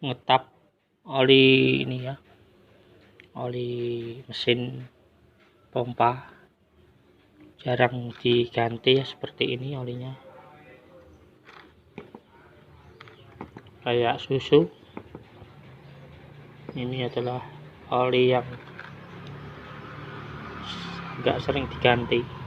ngetap oli ini ya, oli mesin pompa, jarang diganti ya, seperti ini olinya, kayak susu. Ini adalah oli yang agak sering diganti.